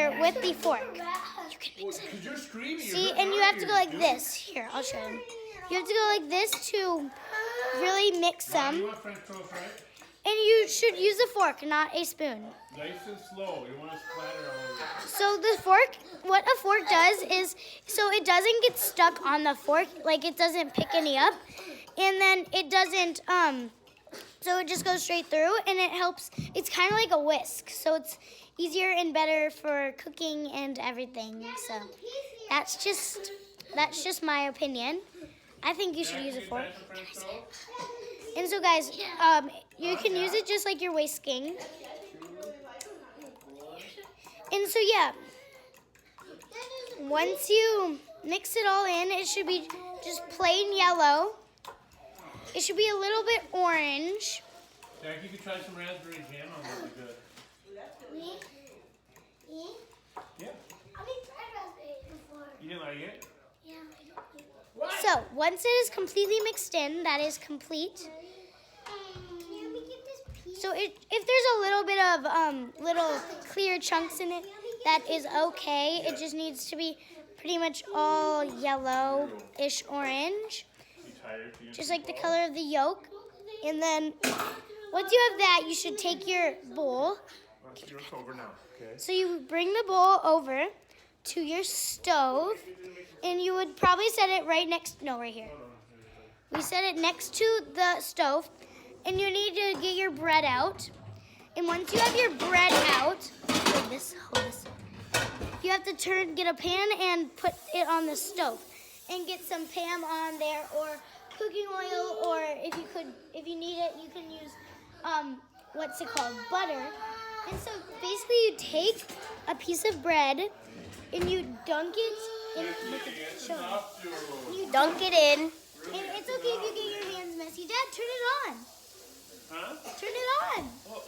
here with the fork. You can mix it. You're screaming. See, and you have to go like this. Here, I'll show you. You have to go like this to really mix them. You want French toast, right? And you should use a fork, not a spoon. Nice and slow. You want to splatter all over. So the fork, what a fork does is, so it doesn't get stuck on the fork, like it doesn't pick any up, and then it doesn't, so it just goes straight through, and it helps, it's kind of like a whisk, so it's easier and better for cooking and everything, so that's just my opinion. I think you should use a fork. And so guys, you can use it just like you're whisking. And so yeah, once you mix it all in, it should be just plain yellow. It should be a little bit orange. Jack, you could try some raspberry jam on that. Would be good. Me? Yeah. I've tried raspberry before. You didn't like it? Yeah, I don't like it. So once it is completely mixed in, that is complete. Can we get this piece? So if there's a little bit of little clear chunks in it, that is okay. It just needs to be pretty much all yellow-ish orange, You tired? just like the color of the yolk. And then once you have that, you should take your bowl. Yours over now. Okay. So you bring the bowl over to your stove, and you would probably set it right next, no, right here. We set it next to the stove, and you need to get your bread out. And once you have your bread out, hold this. You have to get a pan and put it on the stove, and get some Pam on there, or cooking oil, or if you need it, you can use what's it called, butter. And so basically, you take a piece of bread and you dunk it in. You dunk it in, and it's okay if you get your hands messy. Dad, turn it on. Huh? Turn it on. Oh,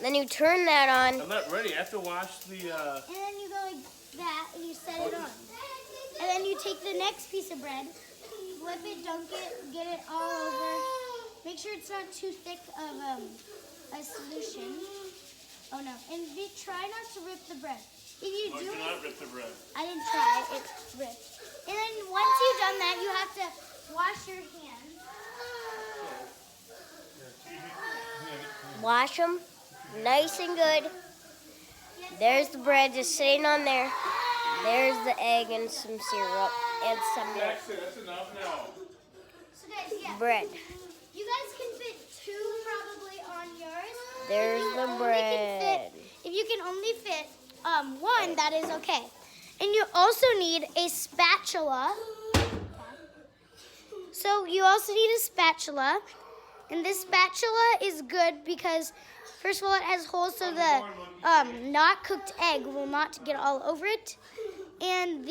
Then you turn that on. I'm not ready. I have to wash the. And then you go like that, and you set it on. And then you take the next piece of bread, flip it, dunk it, get it all over. Make sure it's not too thick of a solution. Oh no, and try not to rip the bread. If you Oh, do you it, cannot rip the bread. I didn't try, it ripped. And then once you've done that, you have to wash your hands. Wash them nice and good. There's the bread just sitting on there. There's the egg and some syrup and some milk. That's it. That's enough now. So guys, yeah. Bread. You guys can fit two probably on yours. There's If you the only bread. if you can only fit one, that is okay. And you also need a spatula. So you also need a spatula. And this spatula is good because, first of all, it has holes so the not cooked egg will not get all over it. And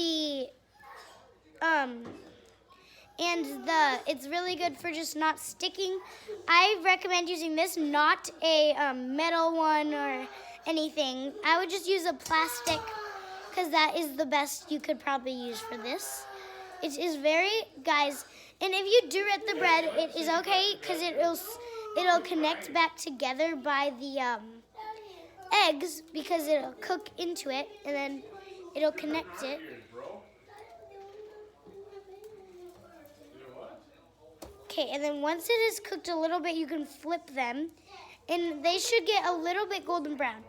it's really good for just not sticking. I recommend using this, not a metal one or anything. I would just use a plastic because that is the best you could probably use for this. It is very, guys, and if you do rip the bread, it is okay because it'll connect back together by the eggs because it'll cook into it and then it'll connect it. Okay, and then once it is cooked a little bit, you can flip them, and they should get a little bit golden brown.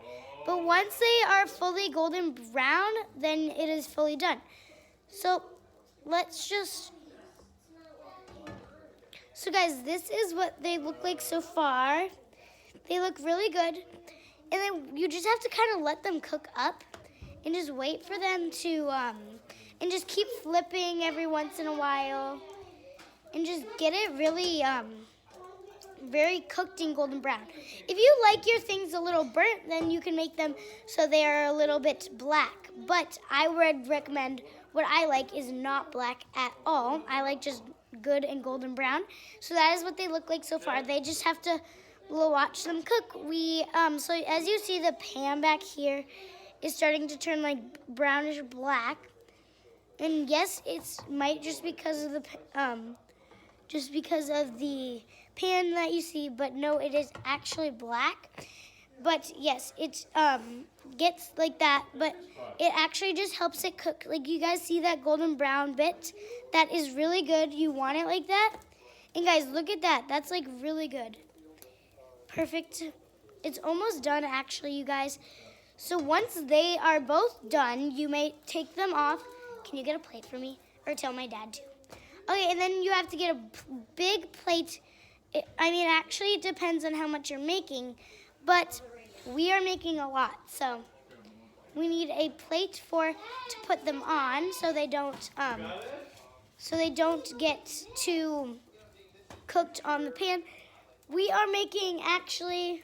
But once they are fully golden brown, then it is fully done. So So guys, this is what they look like so far. They look really good. And then you just have to kind of let them cook up and just wait for them to, and just keep flipping every once in a while. And just get it really very cooked and golden brown. If you like your things a little burnt, then you can make them so they are a little bit black. But I would recommend, what I like is not black at all. I like just good and golden brown. So that is what they look like so far. They just have to watch them cook. So as you see, the pan back here is starting to turn like brownish black. And yes, it's might just because of the pan that you see, but no, it is actually black. But yes, it gets like that, but it actually just helps it cook. Like you guys see that golden brown bit? That is really good. You want it like that? And guys, look at that. That's like really good. Perfect. It's almost done actually, you guys. So once they are both done, you may take them off. Can you get a plate for me? Or tell my dad to. Okay, and then you have to get a big plate. Actually, it depends on how much you're making, but we are making a lot, so we need a plate to put them on, so they don't get too cooked on the pan. We are making actually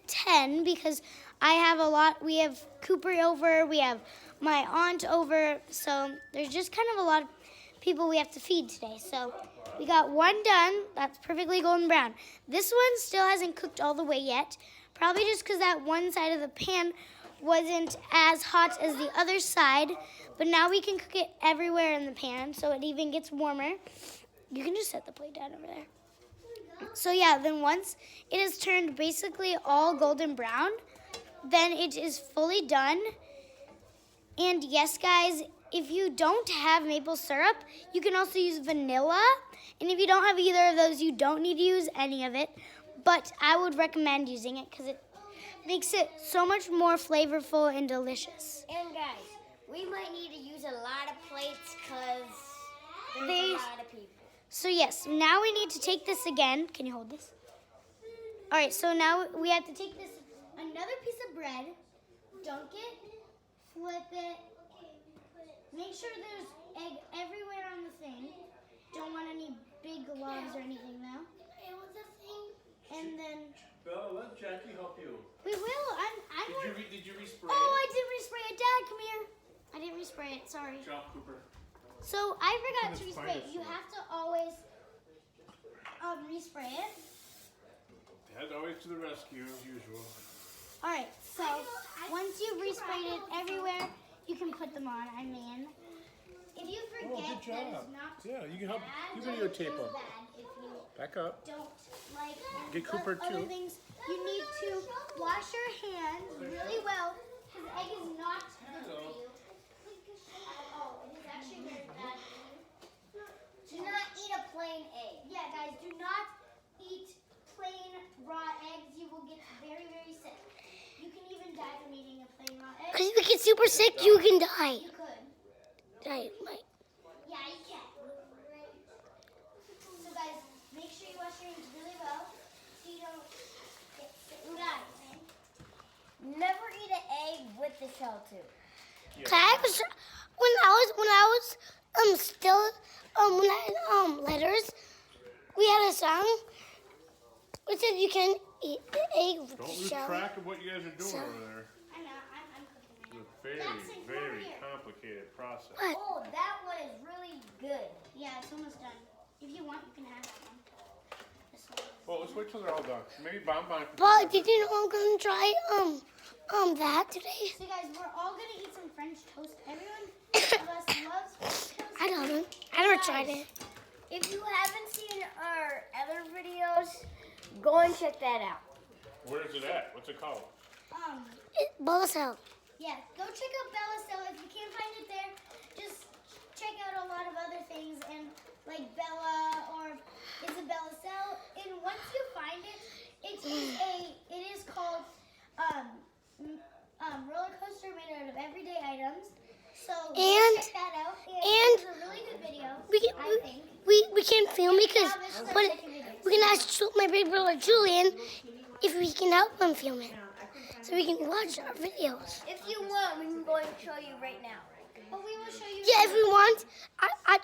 10 because I have a lot. We have Cooper over, we have my aunt over, so there's just kind of a lot of people we have to feed today. So we got one done. That's perfectly golden brown. This one still hasn't cooked all the way yet, probably just because that one side of the pan wasn't as hot as the other side, but now we can cook it everywhere in the pan, so it even gets warmer. You can just set the plate down over there. So yeah, then once it is turned basically all golden brown, then it is fully done. And yes, guys, if you don't have maple syrup, you can also use vanilla. And if you don't have either of those, you don't need to use any of it. But I would recommend using it because it makes it so much more flavorful and delicious. And guys, we might need to use a lot of plates because there's a lot of people. So yes, now we need to take this again. Can you hold this? All right, so now we have to take this, another piece of bread, dunk it, flip it, make sure there's egg everywhere on the thing. Don't want any big logs or anything though. It was a thing. And then Bella, let Jackie help you. we will. Did you respray Oh, I it? did respray it. Dad, come here. I didn't respray it. Sorry. Good job, Cooper. So I forgot to Let's respray find it. it You somewhere. have to always respray it. Dad's always to the rescue, as usual. All right. So once you've resprayed it everywhere, you can put them on. If you forget, good that job. is not Yeah, you can help. bad. You but it videotape feels them. bad if you Back up. don't like Get Cooper, other too. things. You need to wash your hands really well because egg is not good for you. Oh, it is actually very bad for you. Do not eat a plain egg. Yeah, guys, do not eat plain raw eggs. You will get very, very sick. You can even die from eating a plain raw egg. Because if you get super sick, you can die. You could. Die. Like, Yeah, you can. So guys, make sure you wash your hands really well so you don't get sick and die. Okay? Never eat an egg with the shell too. when I was still when I had letters, we had a song which said you can eat the egg with Don't the lose shell. track of what you guys are doing over there. I know, I'm cooking It's right a now. Jackson, come over very here. complicated process. What? Oh, that one is really good. Yeah, it's almost done. If you want, you can have that one. This one. Well, let's wait till they're all done. Maybe Bonbon can. But did you know I'm gonna try that today? So guys, we're all gonna eat some French toast. Everyone of us loves French toast. I don't know. I never tried it. If you haven't seen our other videos, go and check that out. Where is it at? What's it called? Bella cell. Yeah, go check out Bella Cell. If you can't find it there, just check out a lot of other things and like Bella or Isabella Cell. And once you find it, it is called roller coaster made out of everyday items. So go And- check that out. and it's a really good video. We can I think. we can't film because Now this is our but second video. we can ask my big brother Julian if we can help him film it, so we can watch our videos. If you want, we can go and show you right now. But we will show you. Yeah, if we want,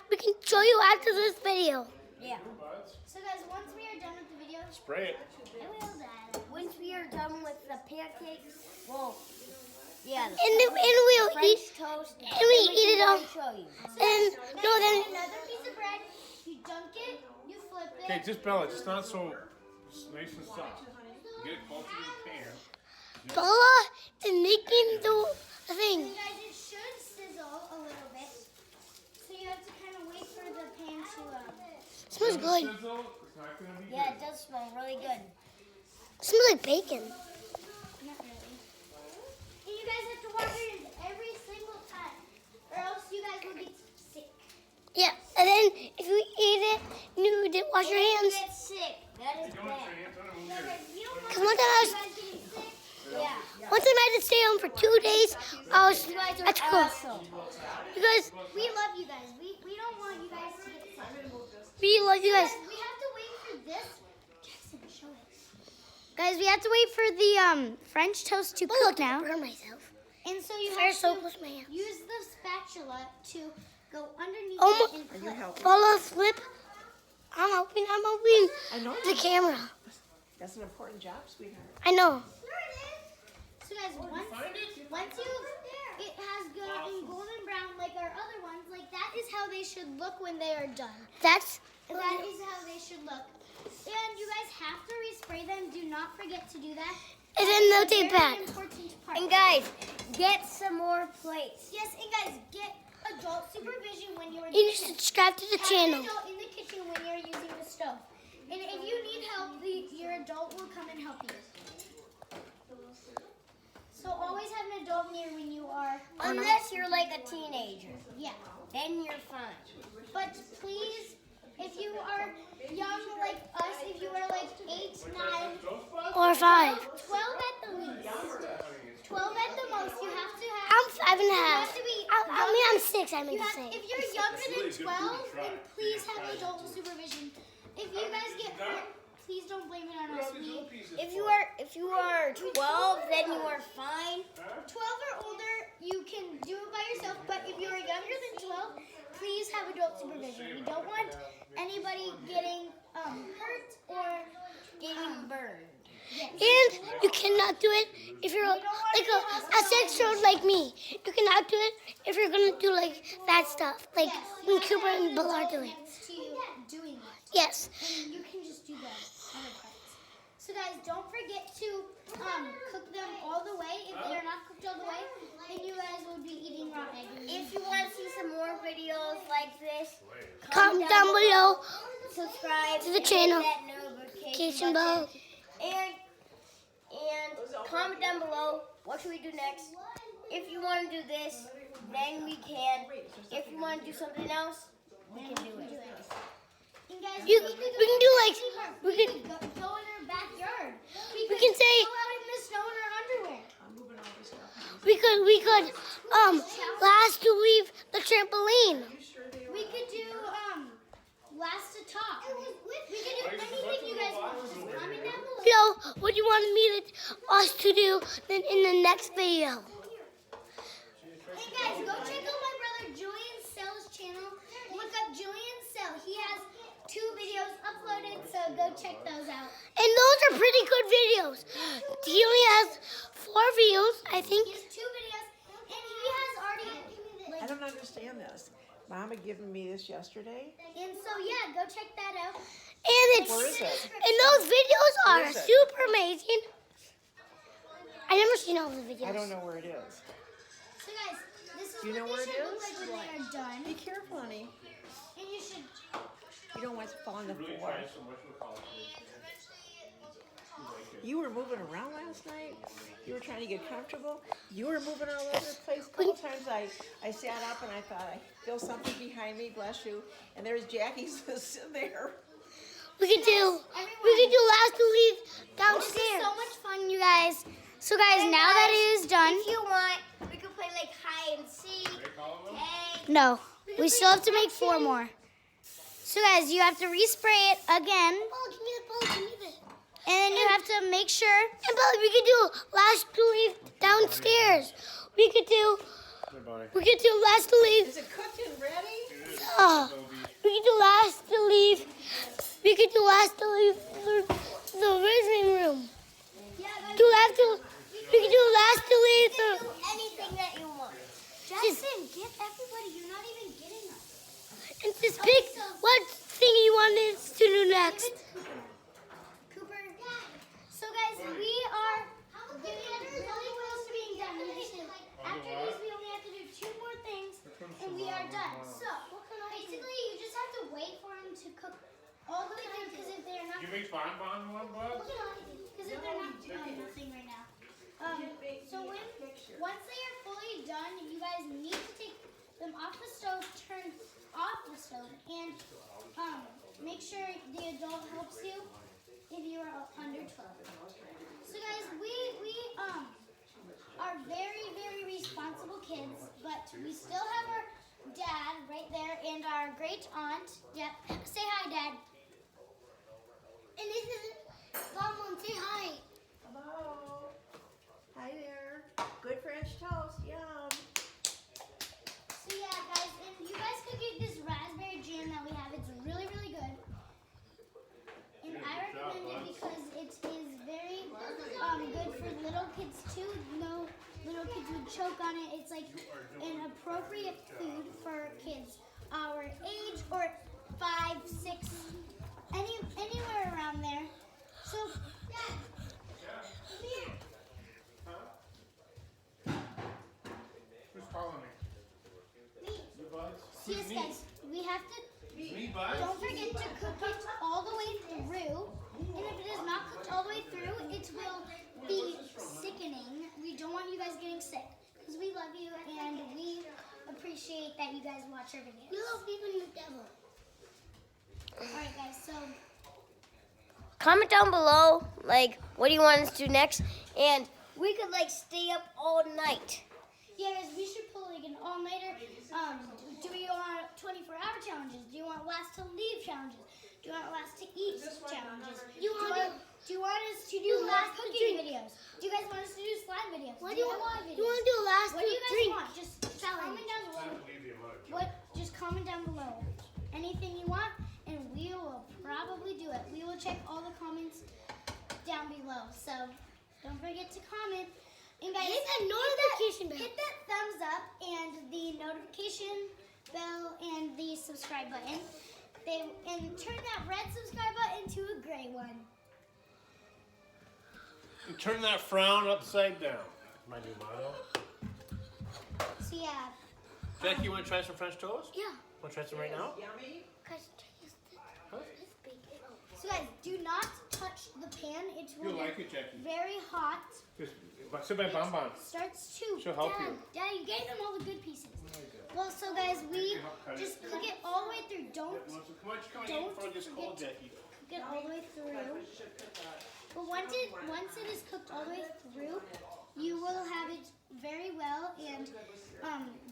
we can show you after this video. Yeah. So guys, once we are done with the video, Spray it. I will die. Once we are done with the pancakes, well, yeah, the And we'll French eat toast, and we eat it all. I'll show you. And no, then Another piece of bread. You dunk it. You flip it. Okay, just Bella, just not so nice and soft. Get it closer to the pan. Bella is making the thing. And guys, it should sizzle a little bit. So you have to kind of wait for the pan to. Smells good. Sizzle, it's not gonna be Yeah, good. it does smell really good. It smells like bacon. Not really. And you guys have to wash your hands every single time, or else you guys will get sick. Yeah, and then if you eat it, you didn't wash your hands. Get sick. That is Don't bad. wash your hands on it when Yeah, you're- guys, we don't want Cause one time I you was, guys getting sick. Yeah. one time I had to stay home for 2 days. I was You guys at are school awesome. because We love you guys. We don't want you guys to get sick. we love you guys. We have to wait for this. Jackson, show it. Guys, we have to wait for the French toast to cook now. I burned myself. And so you Fire have so to close to my hand. use the spatula to go underneath Oh it and Are you flip. helping? Follow flip. I'm hoping I know the camera. that's an important job, sweetheart. I know. So guys, once it has gotten golden brown like our other ones, like that is how they should look when they are done. That That is how they should look. And you guys have to respray them. Do not forget to do that. and then they'll It's a take very back. important part. And guys, get some more plates. Yes, and guys, get adult supervision when you're You need to subscribe to the Have channel. an adult in the kitchen when you're using the stove. And if you need help, your adult will come and help you. So always have an adult near when you are, Unless you're like a teenager. yeah. Then you're fine. But please, if you are young like us, if you are like 8, 9, Or 5. 12 at the least, 12 at the most, you have to have. I'm 5 and a You half. have to be. I mean, I'm 6. I You meant to have, say. if you're younger than 12, then please have adult supervision. If you guys get hurt, please don't blame it on us. If you are 12, then you are fine. 12 or older, you can do it by yourself. But if you're younger than 12, please have adult supervision. We don't want anybody getting hurt or Getting burned. And you cannot do it if you're like a 6-year-old like me. You cannot do it if you're gonna do like that stuff, like when Cooper and Bill are doing. to you doing that. Yes. And you can just do the other parts. So guys, don't forget to cook them all the way. If they are not cooked all the way, then you guys will be eating raw egg. If you want to see some more videos like this, Comment down below. subscribe To the and hit channel. that notification Notification button. bell. And comment down below what should we do next. If you want to do this, then we can. If you want to do something else, we can do it. And guys, We can do like we can go in our backyard. we can say Go out in the snow in our underwear. we could last to leave the trampoline. We could do last to talk. We could do anything you guys want. Just comment down below. You know what you wanted us to do then in the next video. Hey guys, go check out my brother Julian Sell's channel. Look up Julian Sell. He has 2 videos uploaded, so go check those out. And those are pretty good videos. He only has 4 views, I think. He has 2 videos, and he has already I don't understand this. Mom had given me this yesterday. and so yeah, go check that out. And it's Where is it? and those videos are is it? super amazing. I never seen all the videos. I don't know where it is. So guys, this is Do you know what where they it should look is? like when they are done. Be careful, honey. And you should You don't want it to fall on the Really floor. try so much with college. You were moving around last night. You were trying to get comfortable. You were moving all over the place. A couple times I sat up and I thought I feel something behind me. Bless you. And there's Jackie sitting there. We could do last to leave This is downstairs. so much fun, you guys. So guys, now that it is done, If you want, we can play like hide and seek. Hey. no, we still have to make 4 more. So guys, you have to respray it again, Oh, give me the ball, give me the. and then you have to make sure. And Billy, we could do last to leave downstairs. We could do last to leave. Is it cooked and ready? We could do last to leave. We could do last to leave the living room. Do last to. We could do last to leave the. Do anything that you want. Jackson, get everybody. You're not even getting us. And just pick what thing you want us to do next. Cooper. So guys, we are getting really close to being done. After these, we only have to do 2 more things, and we are done. So basically, you just have to wait for them to cook all the way through, because if they are not make bonbon one, bud? Because they're not nothing right now. So once they are fully done, you guys need to take them off the stove, turn off the stove, and make sure the adult helps you if you are under 12. So guys, we are very, very responsible kids, but we still have our dad right there and our great aunt. Yep. Say hi, Dad. And this is Mom, say hi. Hello. Hi there. Good French toast. Yum. So yeah, guys, and you guys could get this raspberry jam that we have. It's really, really good. And I recommend it because it is very good for little kids too. No little kids would choke on it. It's like an appropriate food for kids our age or 5, 6, anywhere around there. So, Dad, come here. Who's calling me? Me. You, Bud? So yes, guys, we have to. Me, Bud? Don't forget to cook it all the way through. And if it is not cooked all the way through, it will be sickening. We don't want you guys getting sick because we love you and we appreciate that you guys watch our videos. You love even the devil. Alright guys, so Comment down below, like, what do you want us to do next? And we could, like, stay up all night. yeah guys, we should pull like an all-nighter. Do you want 24-hour challenges? Do you want last to leave challenges? Do you want last to eat challenges? Do you want us to do last cooking videos? Do you guys want us to do slime videos? What do you want? videos? You want to do a last What do you guys drink? want? Just comment down below. Time to leave the emoji. Just comment down below anything you want, and we will probably do it. We will check all the comments down below. So don't forget to comment. And guys, Hit that notification bell. Hit that thumbs up and the notification bell and the subscribe button. And turn that red subscribe button to a gray one. And turn that frown upside down. My new motto. So yeah, Jackie, you want to try some French toast? Yeah. Want to try some right now? Yummy. Cause taste this bacon. so guys, do not touch the pan. It's You'll really like it, Jackie. very hot. Just sit by Bonbon. Starts to. She'll help Dad, you. Dad, you gave them all the good pieces. Well, so guys, we just cook it all the way through. Don't Come on, come Don't before it gets cold, forget- Jackie. cook it all the way through. But once it is cooked all the way through, you will have it very well and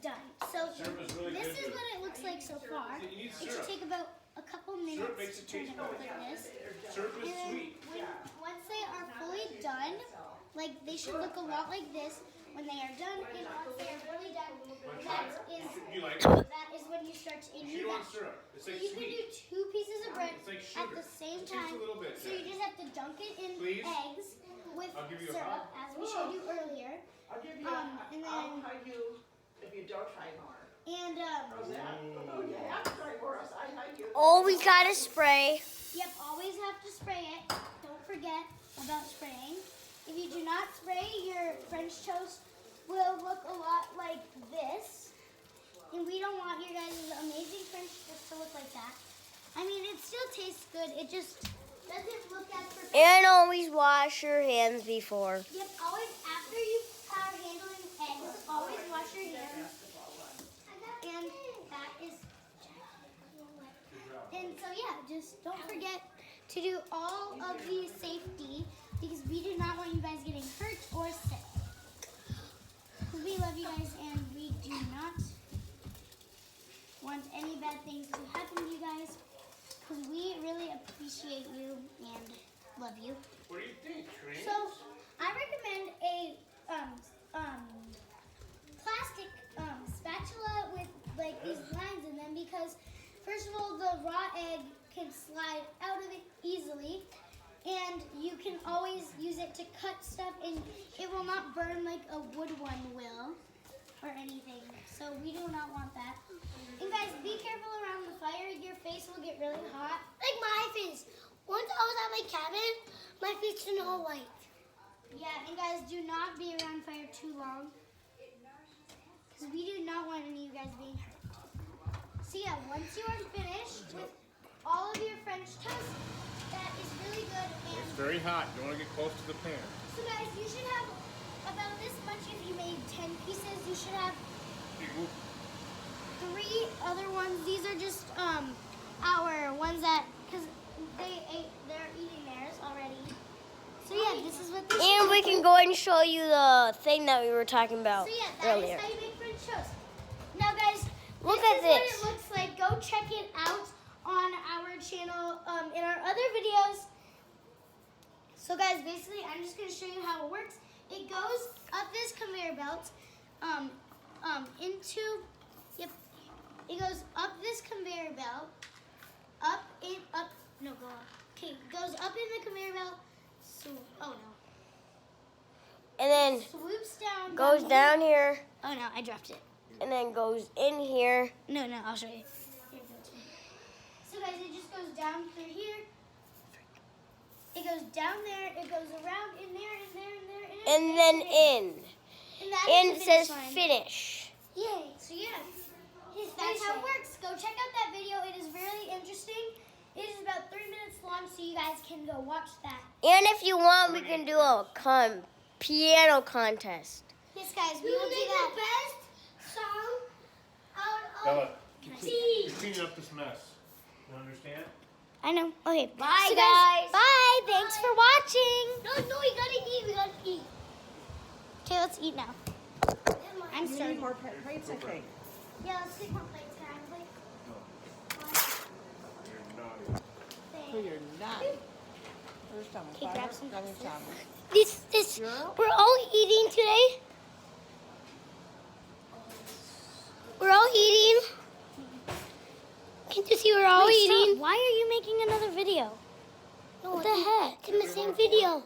done. So Syrup is really this good is with what it looks like so far. You need It should syrup. take about a couple Syrup minutes makes it to turn taste it up good. like this. Syrup is And then sweet. once they are fully done, like they should look a lot like this when they are done. And once they are fully done, You like it? that is when you start to She eat don't want that. syrup. It's So like you can sweet. do 2 pieces of bread It's like at sugar. the same Just a time. little bit, So you Jack. just have to dunk it in Please? eggs with I'll give you a syrup, as we showed you earlier. I'll give you. And I'll then- hug you if you don't try more. And How's that? Oh, you have to try more. Else I hug you. Oh, we gotta spray. yep, always have to spray it. Don't forget about spraying. If you do not spray, your French toast will look a lot like this. And we don't want your guys' amazing French toast to look like that. I mean, it still tastes good. It just doesn't look as perfect. And always wash your hands before. Yep, always after you are handling eggs, always wash your hands. And that is. And so yeah, just don't forget to do all of the safety because we do not want you guys getting hurt or sick. We love you guys and we do not want any bad things to happen to you guys because we really appreciate you and love you. What do you think, Tree? So I recommend a plastic spatula with like these lines in them because first of all the raw egg can slide out of it easily and you can always use it to cut stuff and it will not burn like a wood one will or anything. So we do not want that. And guys, be careful around the fire. Your face will get really hot. Like my face. Once I was at my cabin, my face turned all white. Yeah, and guys, do not be around fire too long. Because we do not want any of you guys being hurt. So yeah, once you are finished with all of your French toast, that is really very hot. You don't want to get close to the pan. So guys, you should have about this much if you made 10 pieces. You should have Hey, move. 3 other ones. These are just our ones that, because they're eating theirs already. So yeah, this is what this And we can go ahead and show you the thing that we were talking about So yeah, that earlier. is how you make French toast. Now guys, Look this at is this. what it looks like. Go check it out on our channel in our other videos. So guys, basically I'm just going to show you how it works. It goes up this conveyor belt it goes up this conveyor belt, go up. Okay, it goes up in the conveyor belt, And then swoops down, goes down here, Oh no, I dropped it. and then goes in here. No, I'll show you. So guys, it just goes down through here. It goes down there, it goes around in there, in there, in there, in there. And then in. And that And is it the finish says line. finish. Yay. So yeah, that's how it works. Go check out that video. It is really interesting. It is about 3 minutes long, so you guys can go watch that. And if you want, we can do a piano contest. Yes, guys, we will do that. best song out Bella, you're cleaning up this mess. You understand? I know. Okay. Bye, so guys. Bye. Thanks for watching. No, we gotta eat. We gotta eat. Okay, let's eat now. I'm You need starting. more plates, I think. Yeah, let's take more plates. Can I have a plate? You're naughty. So you're not. First time. Okay, grab some Another time. This. We're all eating today. We're all eating. Can't you see we're all Wait, eating? stop. Why are you making another video? What the heck? It's in the same video.